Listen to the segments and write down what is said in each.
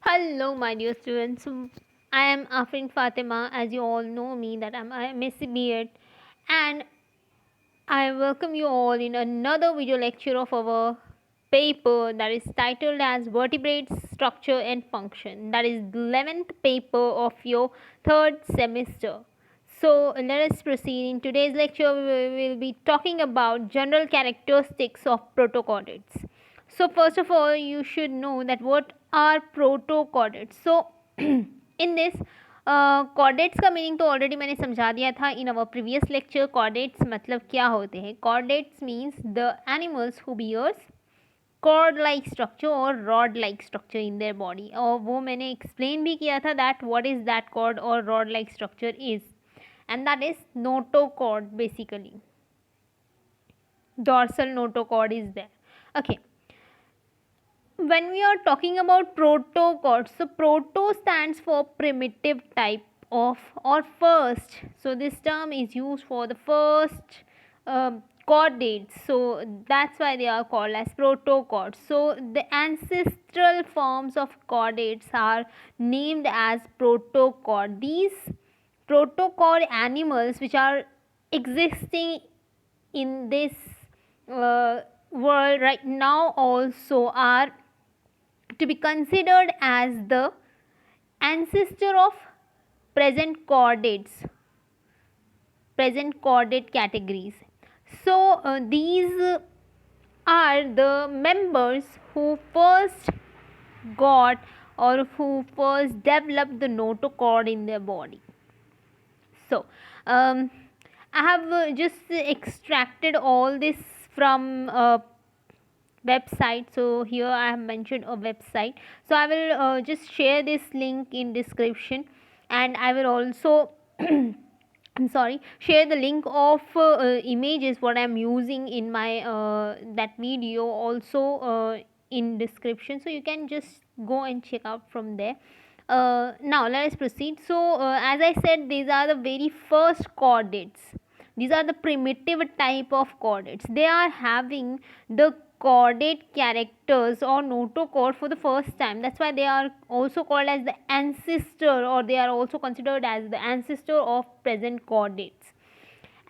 Hello, my dear students. I am Afrin Fatima. As you all know me, that I'm Miss Beard, and I welcome you all in another video lecture of our paper that is titled as Vertebrates, Structure and Function. That is the 11th paper of your third semester. So let us proceed. In today's lecture, we will be talking about general characteristics of protochordates. So first of all, you should know that what are protochordates. So in this chordates का meaning तो already मैंने समझा दिया था in our previous lecture. Chordates मतलब क्या होते हैं? Chordates means the animals who bears cord like structure और rod like structure in their body. और वो मैंने एक्सप्लेन भी किया था that what is that cord और rod like structure is, and that is notochord. Basically dorsal notochord is there. Okay, when we are talking about protochord, so proto stands for primitive type of or first. So this term is used for the first chordates, so that's why they are called as protochords. So the ancestral forms of chordates are named as protochord. These protochord animals which are existing in this world right now also are to be considered as the ancestor of present chordate categories. So these are the members who first got or who first developed the notochord in their body. So I have just extracted all this from website. So here I have mentioned a website, so I will just share this link in description, and I will also I'm sorry, share the link of images what I am using in my that video also in description, so you can just go and check out from there. Now let us proceed. So as I said, these are the very first chordates. These are the primitive type of chordates. They are having the chordate characters or notochord for the first time. That's why they are also called as the ancestor, or they are also considered as the ancestor of present chordates.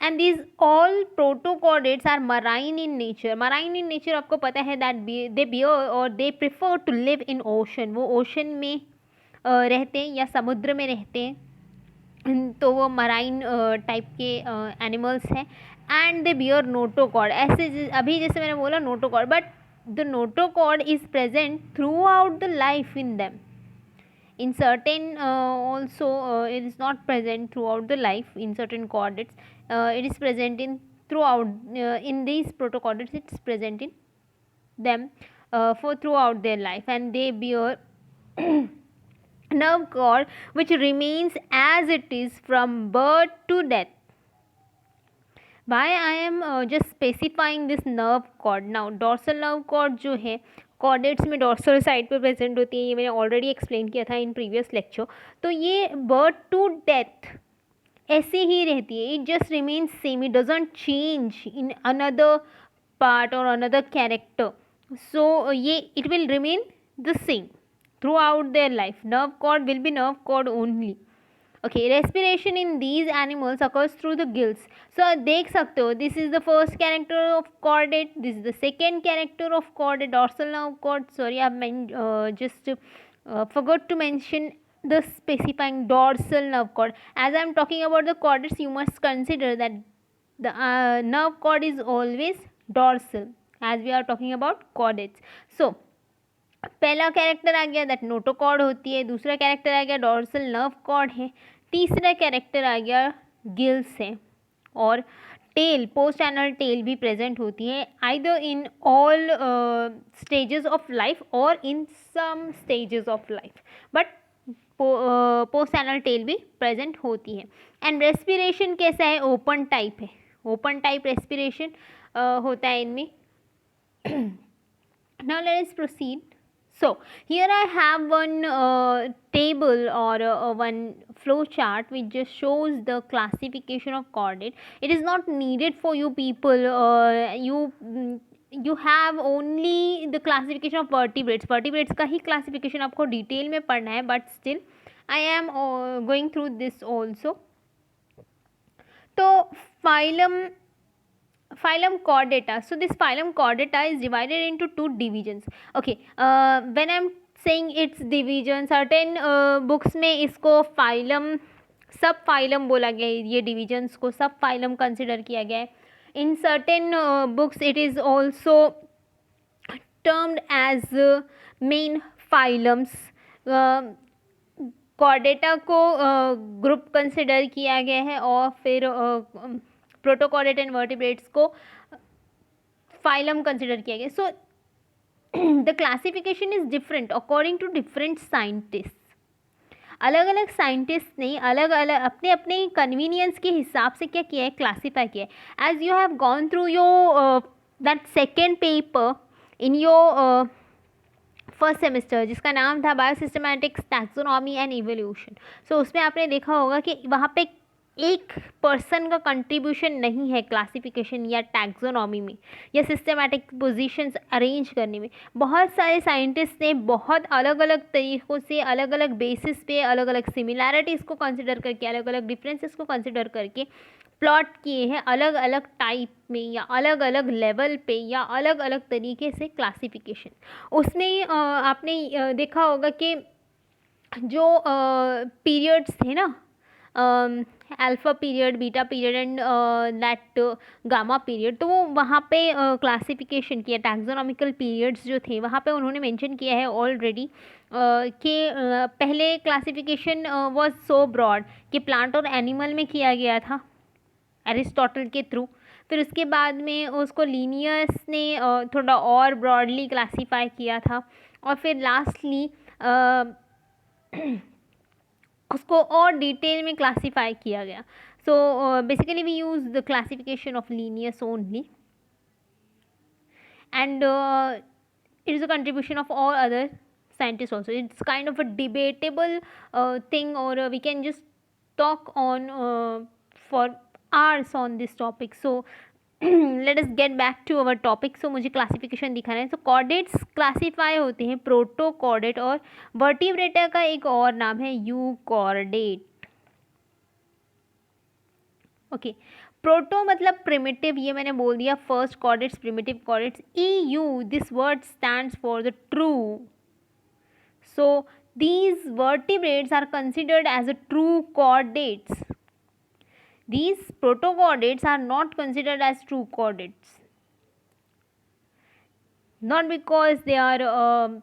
And these all protochordates are marine in nature. Marine in nature आपको पता है that they bear or they prefer to live in ocean. वो ocean में रहते हैं या समुद्र में रहते हैं, तो वो मराइन टाइप के एनिमल्स हैं. And they beer notochord. ऐसे अभी जैसे मैंने बोला notochord, but the notochord is present through out the life in them. In certain also it is not present throughout the life. In certain chordates it is present in throughout in these protochordates it's present in them for throughout their life, and they bear nerve cord which remains as it is from birth to death. Why I am just specifying this nerve cord. Now dorsal nerve cord जो है chordates में dorsal side पे present होती है, ये मैंने already explain किया था इन प्रीवियस लेक्चर. तो ये बर्थ टू डेथ ऐसे ही रहती है. It just remains same, it doesn't change in another part और अनदर कैरेक्टर. सो ये it will remain the same throughout their life. Nerve cord will be nerve cord only. Okay, respiration in these animals occurs through the gills. So देख सकते हो, this is the first character of chordate, this is the second character of chordate, dorsal nerve cord. Sorry, I just forgot to mention the specifying dorsal nerve cord. As I am talking about the chordates, you must consider that the nerve cord is always dorsal as we are talking about chordates. So पहला character आ गया that notochord होती है, दूसरा character आ गया dorsal nerve cord है, तीसरा character आ गया gills है, और टेल पोस्ट एनल टेल भी प्रेजेंट होती है either in all stages of life और in some stages of life, but post anal tail भी प्रेजेंट होती है. एंड रेस्पिरेशन कैसा है? ओपन टाइप है, ओपन टाइप रेस्पिरेशन होता है इनमें. Now let us proceed. So here I have one table or one flow chart which just shows the classification of chordate. It is not needed for you people. You have only the classification of vertebrates. Vertebrates का ही classification आपको detail में पढ़ना है, but still I am going through this also. तो phylum chordata. So this phylum chordata is divided into two divisions. Okay, when I'm saying its division, certain books में इसको phylum सब phylum बोला गया है, ये divisions को सब phylum consider किया गया है. In certain books it is also termed as main phylums. Chordata को ग्रुप कंसिडर किया गया है और फिर प्रोटोकॉर्डेट एंड वर्टिब्रेट्स को फाइलम कंसिडर किया गया. So the classification is different according to different scientist. अलग अलग साइंटिस्ट ने अलग अलग अपने अपने कन्वीनियंस के हिसाब से क्या किया है, क्लासीफाई किया है. As you have gone through your that second paper in your first semester, जिसका नाम था biosystematics, taxonomy and evolution. So उसमें आपने देखा होगा कि वहाँ पे एक पर्सन का कंट्रीब्यूशन नहीं है क्लासिफिकेशन या टैक्सोनॉमी में या सिस्टमैटिक पोजीशंस अरेंज करने में. बहुत सारे साइंटिस्ट ने बहुत अलग अलग तरीक़ों से, अलग अलग बेसिस पे, अलग अलग सिमिलैरिटीज़ को कंसिडर करके, अलग अलग डिफरेंसेस को कंसिडर करके प्लॉट किए हैं अलग अलग टाइप में या अलग अलग लेवल पे या अलग अलग तरीके से क्लासिफिकेशन. उसमें आपने देखा होगा कि जो पीरियड्स थे ना, alpha period, beta period and that gamma period, तो वो वहाँ पे क्लासिफिकेशन किया. टैक्सोनॉमिकल पीरियड्स जो थे वहाँ पे उन्होंने मेंशन किया है ऑलरेडी कि पहले क्लासिफिकेशन वाज सो ब्रॉड कि प्लांट और एनिमल में किया गया था एरिस्टोटल के थ्रू. फिर उसके बाद में उसको लीनियस ने थोड़ा और ब्रॉडली क्लासीफाई किया था और फिर लास्टली उसको और डिटेल में क्लासीफाई किया गया. So basically we use the classification of Linnaeus only and it is a contribution of all other scientists also. It's kind of a debatable thing, or we can just talk on for hours on this topic. So let us get back to our topic. So मुझे classification दिखाना है. तो chordates classify होते हैं protochordate, और vertebrata का एक और नाम है यूकॉर्डेट. ओके, प्रोटो मतलब प्रिमिटिव, ये मैंने बोल दिया. First chordates, primitive chordates. EU, this word stands for the true. So these vertebrates are considered as a true chordates. These protochordates are not considered as true chordates, not because they are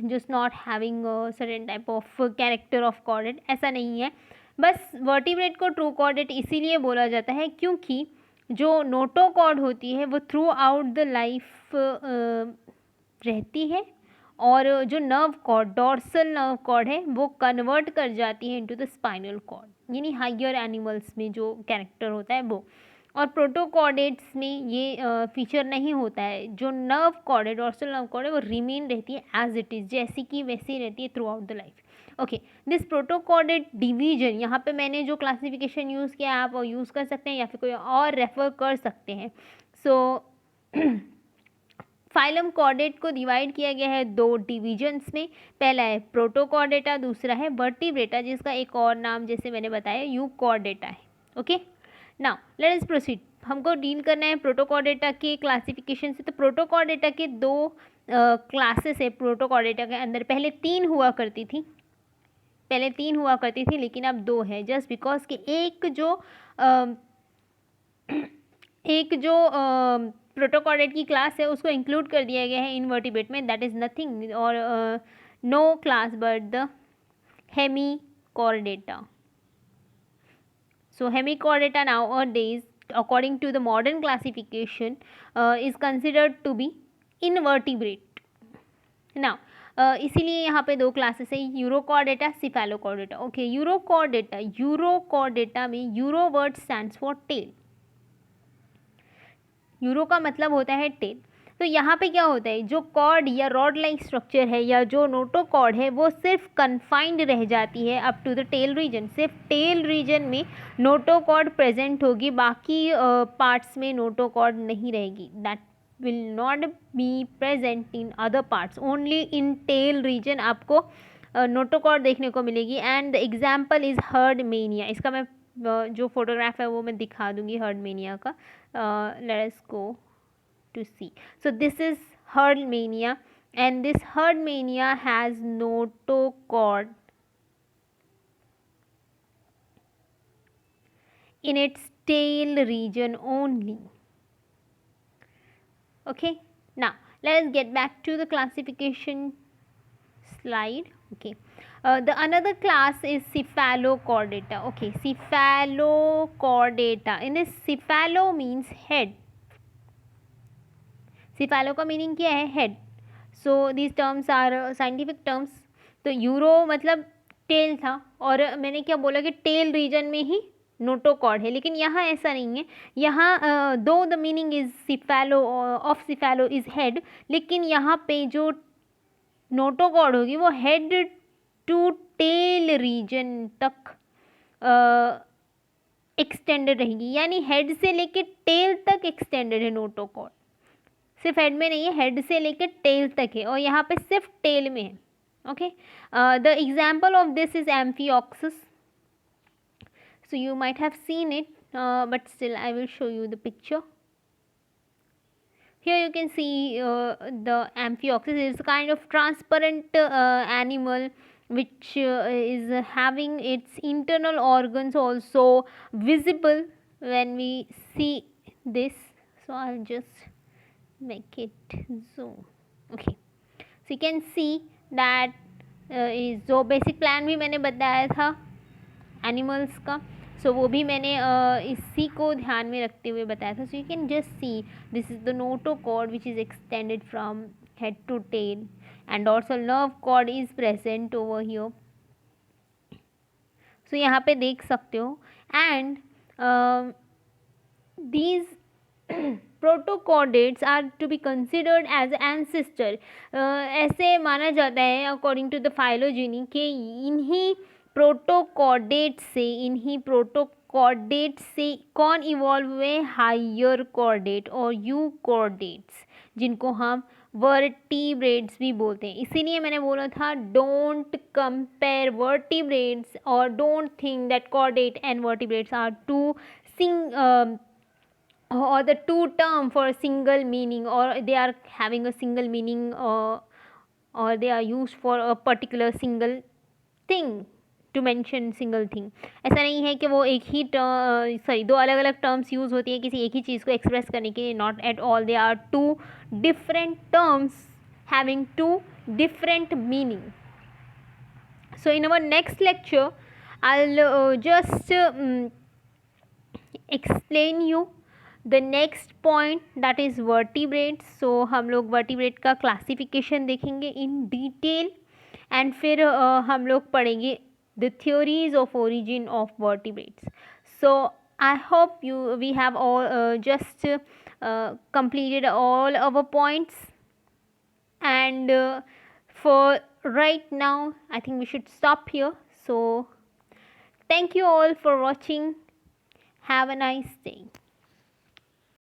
just not having a certain type of character of chordate. ऐसा नहीं है. बस vertebrate को true chordate इसीलिए बोला जाता है क्योंकि जो नोटोकॉर्ड होती है वो थ्रू आउट द लाइफ रहती है, और जो nerve cord, dorsal nerve cord है, वो कन्वर्ट कर जाती है इनटू द स्पाइनल कॉर्ड, यानी हायर एनिमल्स में जो कैरेक्टर होता है वो. और प्रोटोकॉर्डेट्स में ये फीचर नहीं होता है. जो नर्व कॉर्ड है, डॉर्सल नर्व कॉर्ड है, वो रिमेन रहती है एज इट इज़, जैसी की वैसी रहती है through out the life. Okay, this protochordate division, यहाँ पे मैंने जो क्लासिफिकेशन यूज़ किया है आप वो यूज़ कर सकते हैं या फिर कोई और रेफर कर सकते हैं. सो फाइलम कॉर्डेट को डिवाइड किया गया है दो डिविजन्स में. पहला है प्रोटोकॉर्डेटा, दूसरा है वर्टिब्रेटा, जिसका एक और नाम जैसे मैंने बताया यूकॉर्डेटा है. Okay, now let us proceed. हमको डील करना है प्रोटोकॉर्डेटा के क्लासिफिकेशन से. तो प्रोटोकॉर्डेटा के दो क्लासेस है प्रोटोकॉर्डेटा के अंदर. पहले तीन हुआ करती थी लेकिन अब दो है, जस्ट बिकॉज कि एक जो प्रोटोकॉर्डेट की क्लास है उसको इंक्लूड कर दिया गया है इनवर्टिब्रेट में. दैट इज़ नथिंग और no class but the hemichordata. So hemichordata nowadays, according to the modern classification, is considered to be invertebrate. Now, इसीलिए यहाँ पे दो क्लासेस है, यूरोकॉर्डेटा, सिफेलोकॉर्डेटा. ओके, यूरोकॉर्डेटा में uro word stands for tail. Uro का मतलब होता है टेल. तो यहाँ पे क्या होता है, जो कॉर्ड या रॉड लाइक स्ट्रक्चर है या जो नोटोकॉर्ड है वो सिर्फ कन्फाइंड रह जाती है up to the tail region. सिर्फ टेल रीजन में नोटोकॉर्ड प्रेजेंट होगी, बाकी पार्ट्स में नोटोकॉर्ड नहीं रहेगी. That will not be present in other parts, only in tail region आपको नोटोकॉर्ड देखने को मिलेगी. And the example is Herdmania. इसका मैं जो फोटोग्राफ है वो मैं दिखा दूंगी हर्ड मेनिया का. Let us go to see. So this is Herdmania and this herd mania has notochord in its tail region only. Okay, now let us get back to the classification slide. Okay, the another class is cephalochordata. Okay, cephalochordata. In this, cephalo means head. cephalo का meaning क्या है? head. So these terms are scientific terms. तो uro मतलब tail था, और मैंने क्या बोला कि टेल रीजन में ही नोटोकॉर्ड है, लेकिन यहाँ ऐसा नहीं है. यहाँ दो the meaning is cephalo of cephalo is head, लेकिन यहाँ पे जो नोटोकॉर्ड होगी वो हेड टू टेल रीजन तक एक्सटेंडेड रहेगी, यानी हेड से लेके टेल तक एक्सटेंडेड है नोटोकॉर्ड. सिर्फ हेड में नहीं है, हेड से लेकर टेल तक है, और यहाँ पे सिर्फ टेल में है. Okay, the example of this is amphioxus. So you might have seen it, but still I will show you the picture. Here you can see the Amphioxus is a kind of transparent animal which is having its internal organs also visible when we see this. So I'll just make it zoom. Okay, so you can see that is जो basic plan भी मैंने बताया था animals का, सो वो भी मैंने इसी को ध्यान में रखते हुए बताया था. So you can just see this is the notochord which is extended from head to tail, and dorsal nerve cord is present over here. So यहाँ पे देख सकते हो. And these protochordates are to be considered as ancestor. ऐसे माना जाता है according to the phylogeny कि इन्हीं प्रोटोकॉर्डेट से कौन इवॉल्व हुए? हायर कॉर्डेट और यू कॉर्डेट्स, जिनको हम वर्टिब्रेट्स भी बोलते हैं. इसीलिए मैंने बोला था डोंट कंपेयर वर्टिब्रेट्स और don't think that chordate and vertebrates are two or the two term for a single meaning, or they are having a single meaning, or they are used for a particular single thing, to mention single thing. ऐसा नहीं है कि वो एक ही दो अलग अलग terms use होती है किसी एक ही चीज़ को एक्सप्रेस करने के लिए. Not at all, they are two different terms having two different meaning. So in our next lecture I will just explain you the next point, that is vertebrates. So हम लोग वर्टिब्रेट का classification देखेंगे in detail, and फिर हम लोग पढ़ेंगे the theories of origin of vertebrates. So I hope we have all just completed all our points, and for right now I think we should stop here. So thank you all for watching. Have a nice day.